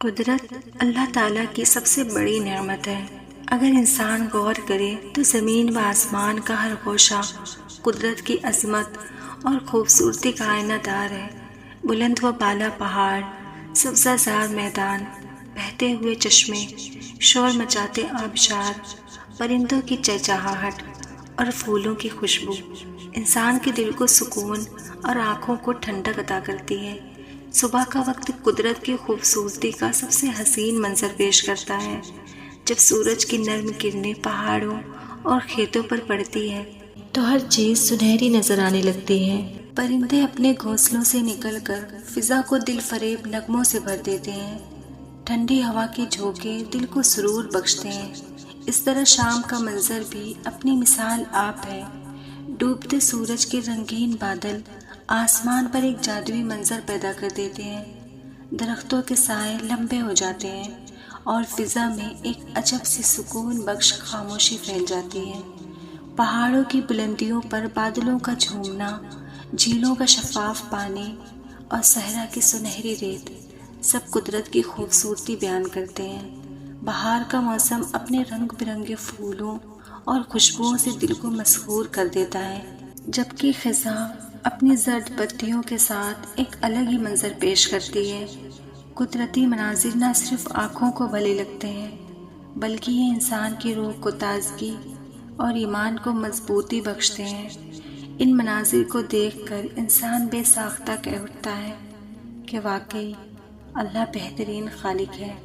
قدرت اللہ تعالیٰ کی سب سے بڑی نعمت ہے۔ اگر انسان غور کرے تو زمین و آسمان کا ہر گوشہ قدرت کی عظمت اور خوبصورتی کا آئینہ دار ہے۔ بلند و بالا پہاڑ، سبزہ زار میدان، بہتے ہوئے چشمے، شور مچاتے آبشار، پرندوں کی چہچہاہٹ اور پھولوں کی خوشبو انسان کے دل کو سکون اور آنکھوں کو ٹھنڈک عطا کرتی ہے۔ صبح کا وقت قدرت کی خوبصورتی کا سب سے حسین منظر پیش کرتا ہے۔ جب سورج کی نرم کرنیں پہاڑوں اور کھیتوں پر پڑتی ہے تو ہر چیز سنہری نظر آنے لگتی ہے۔ پرندے اپنے گھونسلوں سے نکل کر فضا کو دل فریب نغموں سے بھر دیتے ہیں۔ ٹھنڈی ہوا کے جھونکے دل کو سرور بخشتے ہیں۔ اس طرح شام کا منظر بھی اپنی مثال آپ ہے۔ ڈوبتے سورج کے رنگین بادل آسمان پر ایک جادوئی منظر پیدا کر دیتے ہیں۔ درختوں کے سائے لمبے ہو جاتے ہیں اور فضا میں ایک عجب سی سکون بخش خاموشی پھیل جاتی ہے۔ پہاڑوں کی بلندیوں پر بادلوں کا جھومنا، جھیلوں کا شفاف پانی اور صحرا کی سنہری ریت سب قدرت کی خوبصورتی بیان کرتے ہیں۔ بہار کا موسم اپنے رنگ برنگے پھولوں اور خوشبوؤں سے دل کو مسحور کر دیتا ہے، جبکہ خزاں اپنی زرد پتیوں کے ساتھ ایک الگ ہی منظر پیش کرتی ہے۔ قدرتی مناظر نہ صرف آنکھوں کو بھلے لگتے ہیں بلکہ یہ انسان کی روح کو تازگی اور ایمان کو مضبوطی بخشتے ہیں۔ ان مناظر کو دیکھ کر انسان بے ساختہ کہہ اٹھتا ہے کہ واقعی اللہ بہترین خالق ہے۔